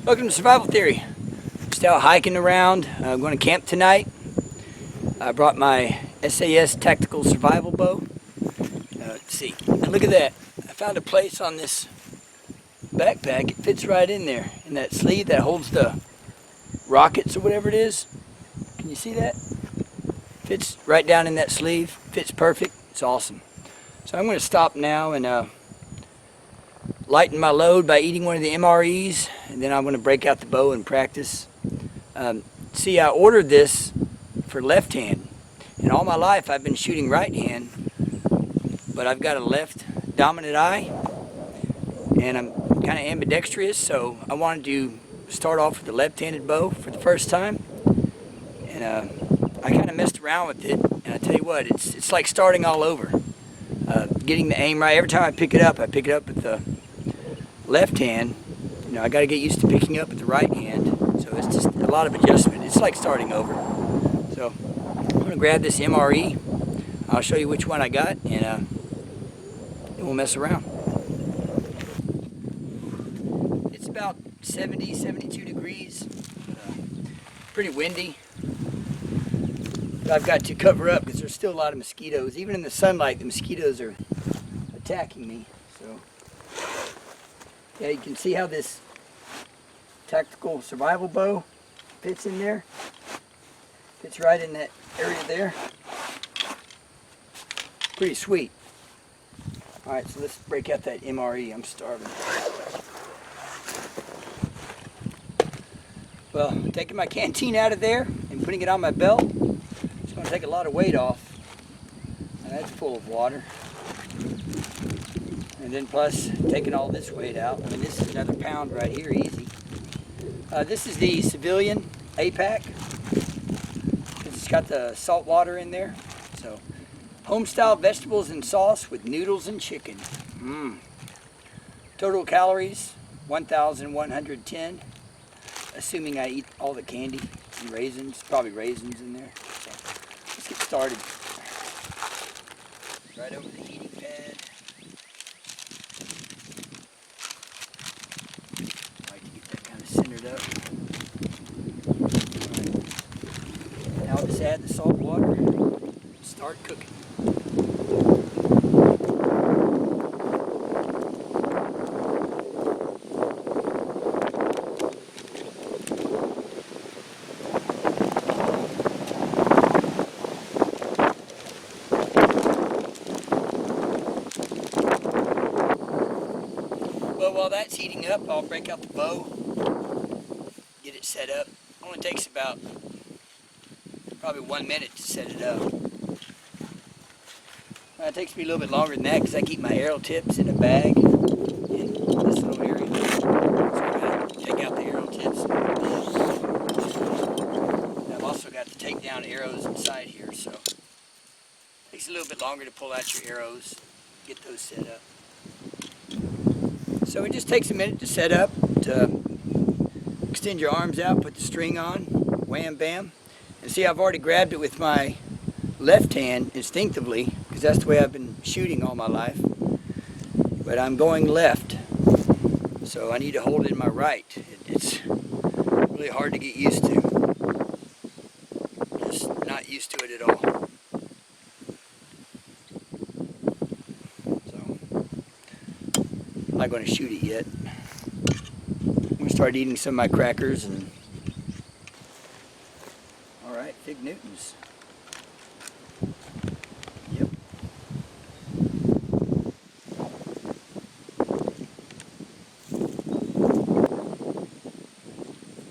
Welcome to Survival Theory. Just out hiking around. I'm going to camp tonight. I brought my SAS Tactical Survival Bow. Let's see. And look at that. I found a place on this backpack. It fits right in there. In that sleeve that holds the rockets or whatever it is. Can you see that? Fits right down in that sleeve. Fits perfect. It's awesome. So I'm going to stop now and lighten my load by eating one of the MREs, and then I'm going to break out the bow and practice. See, I ordered this for left hand, and all my life I've been shooting right hand, but I've got a left dominant eye, and I'm kind of ambidextrous, so I wanted to start off with the left-handed bow for the first time, and I kind of messed around with it, and I tell you what, it's like starting all over. Getting the aim right. Every time I pick it up with the left hand. You know, I got to get used to picking up with the right hand, so it's just a lot of adjustment. It's like starting over. So I'm going to grab this MRE. I'll show you which one I got, and then we'll mess around. It's about 70, 72 degrees. Pretty windy. But I've got to cover up because there's still a lot of mosquitoes. Even in the sunlight, the mosquitoes are attacking me. So yeah, you can see how this tactical survival bow fits in there. Fits right in that area there. Pretty sweet. Alright, so let's break out that MRE. I'm starving. Well, taking my canteen out of there and putting it on my belt. It's going to take a lot of weight off. And that's full of water. And then plus taking all this weight out. I mean, this is another pound right here, easy. This is the civilian APAC. It's got the salt water in there. So, home-style vegetables and sauce with noodles and chicken. Total calories, 1,110. Assuming I eat all the candy and raisins. Probably raisins in there. So, let's get started. Right over the heating pad. Centered up. Right. Now I'll just add the salt water and start cooking. Well, while that's heating up, I'll break out the bow. Get it set up. Only takes about probably 1 minute to set it up. It takes me a little bit longer than that because I keep my arrow tips in a bag in this little area. So I'm going to take out the arrow tips. And I've also got to take down arrows inside here, so it takes a little bit longer to pull out your arrows, get those set up. So it just takes a minute to set up, to extend your arms out, put the string on, wham bam. And see, I've already grabbed it with my left hand instinctively, because that's the way I've been shooting all my life. But I'm going left, so I need to hold it in my right. It's really hard to get used to. Just not used to it at all. So, I'm not going to shoot it yet. I'm going to start eating some of my crackers and alright, Fig Newtons. Yep.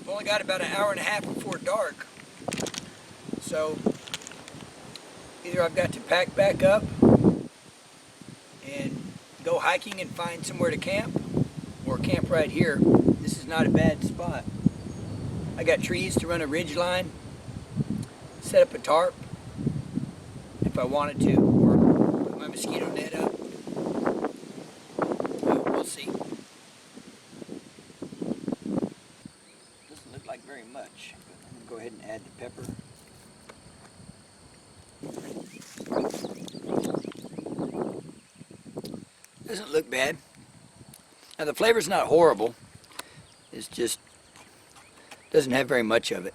I've only got about an hour and a half before dark. So either I've got to pack back up and go hiking and find somewhere to camp, or camp right here. This is not a bad spot. I got trees to run a ridge line, set up a tarp if I wanted to, or put my mosquito net up. We'll see. Doesn't look like very much, but I'm going to go ahead and add the pepper. Doesn't look bad. Now the flavor's not horrible. It's just Doesn't have very much of it.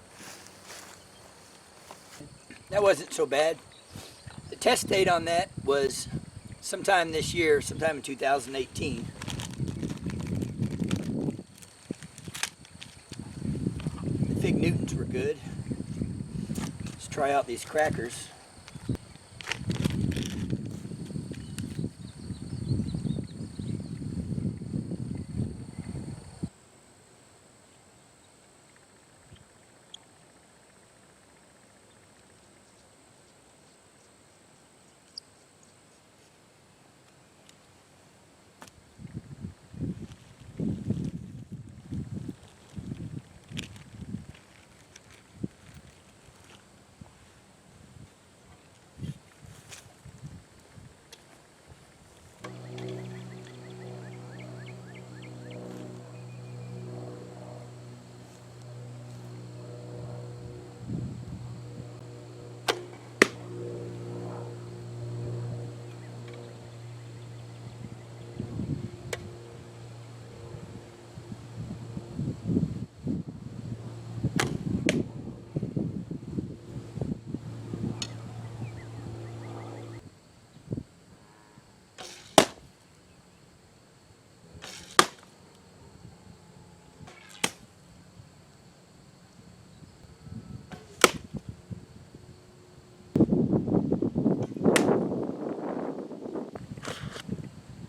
That wasn't so bad. The test date on that was sometime this year, sometime in 2018. The Fig Newtons were good. Let's try out these crackers.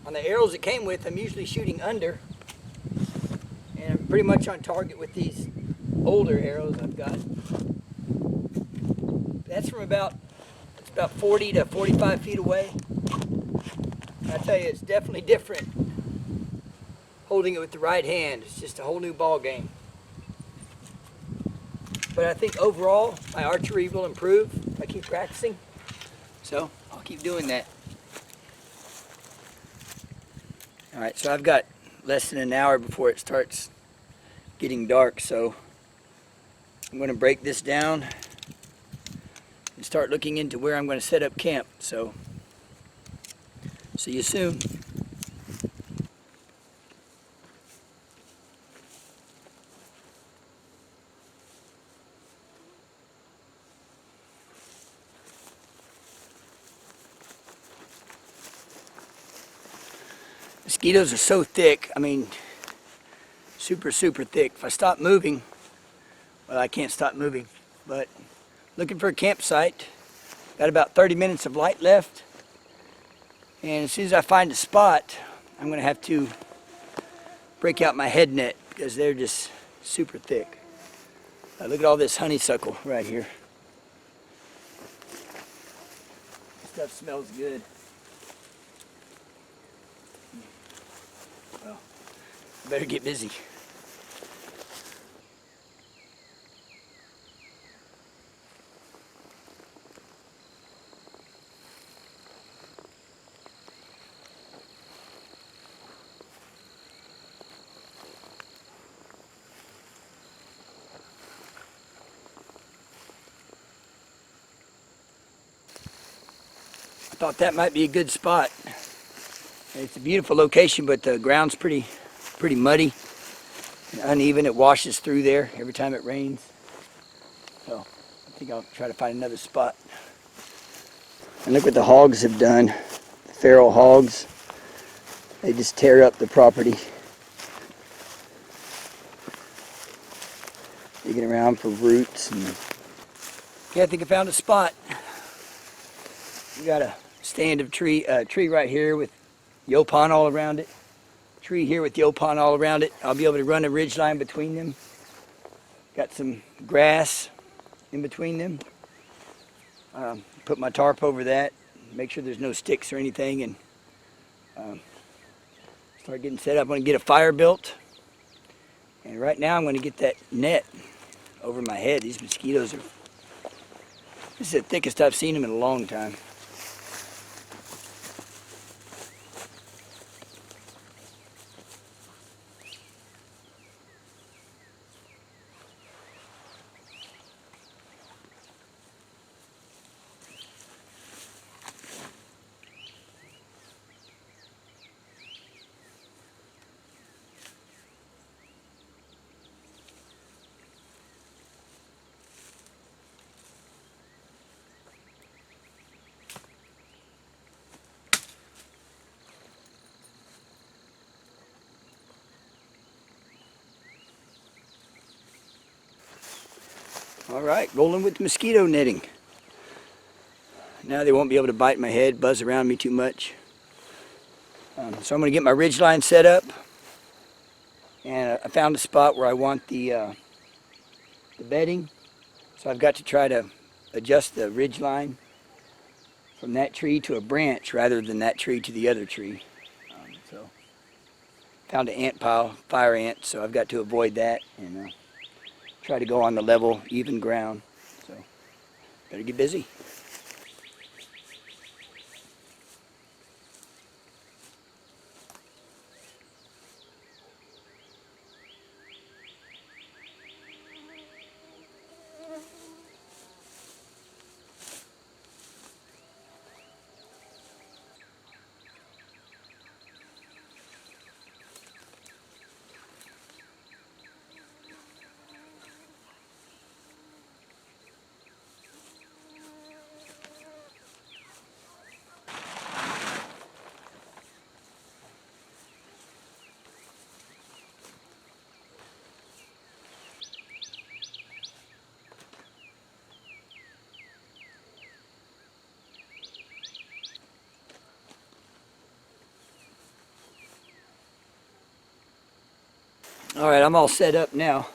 On the arrows it came with, I'm usually shooting under, and I'm pretty much on target with these older arrows I've got. That's from about 40 to 45 feet away. I tell you, it's definitely different holding it with the right hand. It's just a whole new ball game. But I think overall, my archery will improve if I keep practicing. So I'll keep doing that. All right, so I've got less than an hour before it starts getting dark, so I'm going to break this down and start looking into where I'm going to set up camp. So see you soon. Mosquitoes are so thick, I mean, super thick. If I stop moving, well, I can't stop moving, but looking for a campsite. Got about 30 minutes of light left, and as soon as I find a spot, I'm going to have to break out my head net because they're just super thick. Look at all this honeysuckle right here. This stuff smells good. Well, better get busy. I thought that might be a good spot. It's a beautiful location, but the ground's pretty muddy and uneven. It washes through there every time it rains. So I think I'll try to find another spot. And look what the hogs have done. The feral hogs. They just tear up the property. Digging around for roots. And okay, I think I found a spot. We got a stand of tree right here with yopon all around it. Tree here with yopon all around it. I'll be able to run a ridge line between them. Got some grass in between them. Put my tarp over that. Make sure there's no sticks or anything, and start getting set up. I'm going to get a fire built. And right now I'm going to get that net over my head. These mosquitoes are, this is the thickest I've seen them in a long time. Alright, rolling with mosquito netting. Now they won't be able to bite my head, buzz around me too much. So I'm going to get my ridge line set up. And I found a spot where I want the bedding. So I've got to try to adjust the ridge line from that tree to a branch rather than that tree to the other tree. So found an ant pile, fire ant, so I've got to avoid that and try to go on the level, even ground. So better get busy. Alright, I'm all set up now.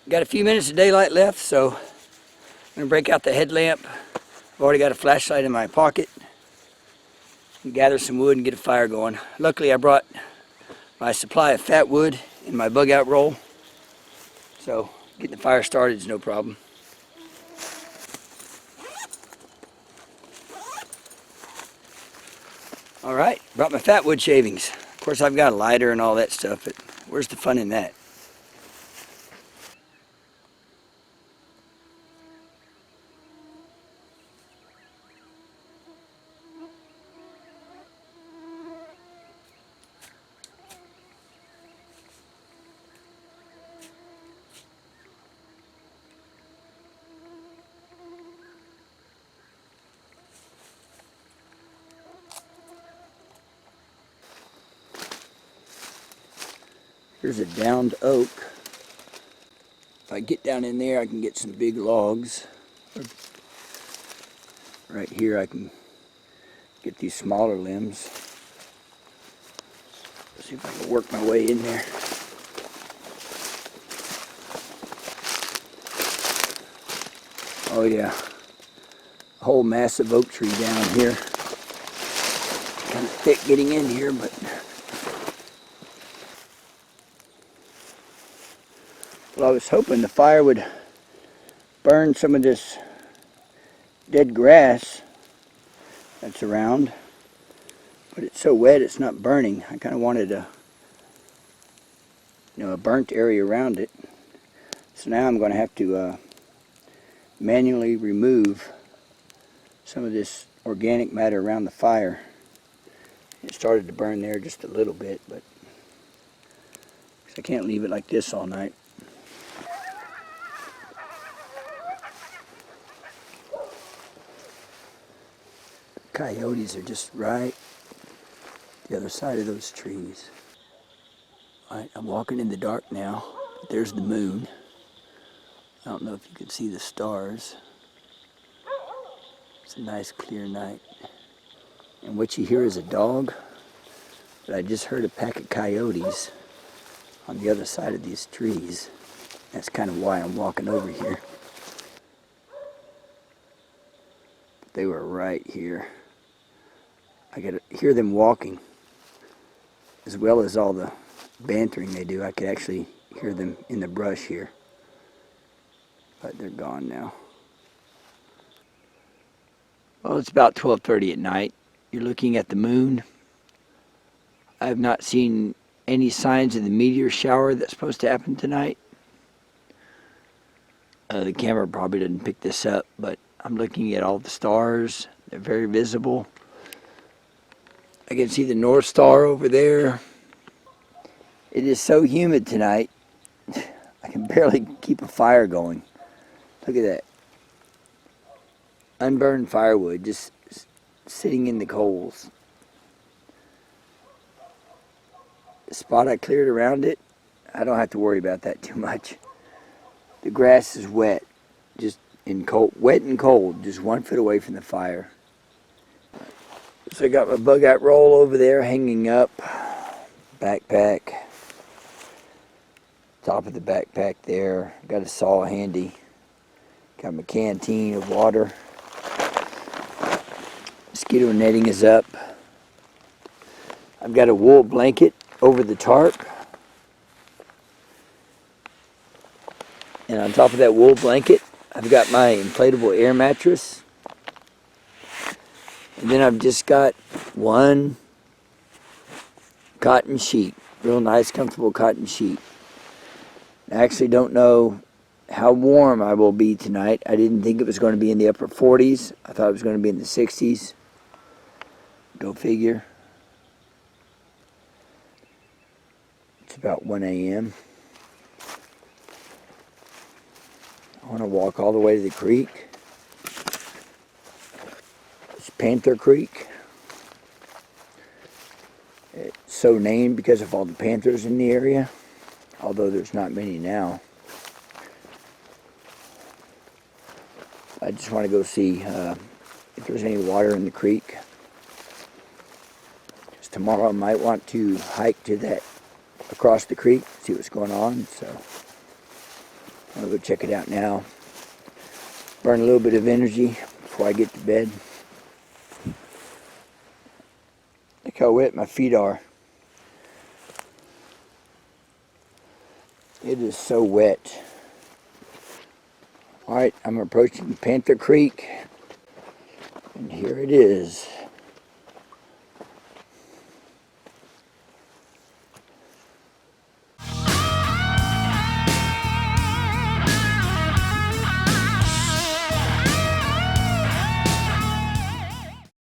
Got a few minutes of daylight left, so I'm going to break out the headlamp. I've already got a flashlight in my pocket. Gather some wood and get a fire going. Luckily I brought my supply of fat wood in my bug out roll, so getting the fire started is no problem. Alright, brought my fat wood shavings. Of course I've got a lighter and all that stuff, but where's the fun in that? Here's a downed oak. If I get down in there, I can get some big logs. Right here, I can get these smaller limbs. Let's see if I can work my way in there. Oh yeah, a whole massive oak tree down here. Kind of thick getting in here, but well, I was hoping the fire would burn some of this dead grass that's around, but it's so wet it's not burning. I kind of wanted a burnt area around it. So now I'm going to have to manually remove some of this organic matter around the fire. It started to burn there just a little bit, but I can't leave it like this all night. Coyotes are just right the other side of those trees. Alright, I'm walking in the dark now. There's the moon. I don't know if you can see the stars. It's a nice clear night. And what you hear is a dog, but I just heard a pack of coyotes on the other side of these trees. That's kind of why I'm walking over here. But they were right here. I could hear them walking, as well as all the bantering they do. I could actually hear them in the brush here. But they're gone now. Well, it's about 12:30 at night. You're looking at the moon. I have not seen any signs of the meteor shower that's supposed to happen tonight. The camera probably didn't pick this up, but I'm looking at all the stars. They're very visible. I can see the North Star over there. It is so humid tonight, I can barely keep a fire going. Look at that. Unburned firewood just sitting in the coals. The spot I cleared around it, I don't have to worry about that too much. The grass is wet, just wet and cold, just 1 foot away from the fire. So I got my bug out roll over there hanging up, backpack, top of the backpack there. Got a saw handy. Got my canteen of water. Mosquito netting is up. I've got a wool blanket over the tarp. And on top of that wool blanket, I've got my inflatable air mattress. And then I've just got one cotton sheet. Real nice, comfortable cotton sheet. I actually don't know how warm I will be tonight. I didn't think it was going to be in the upper 40s. I thought it was going to be in the 60s. Go figure. It's about 1 a.m. I want to walk all the way to the creek. It's Panther Creek. It's so named because of all the panthers in the area, although there's not many now. I just want to go see if there's any water in the creek. Because tomorrow I might want to hike to that across the creek, see what's going on. So I'm going to go check it out now. Burn a little bit of energy before I get to bed. Look how wet my feet are. It is so wet. Alright, I'm approaching Panther Creek, and here it is.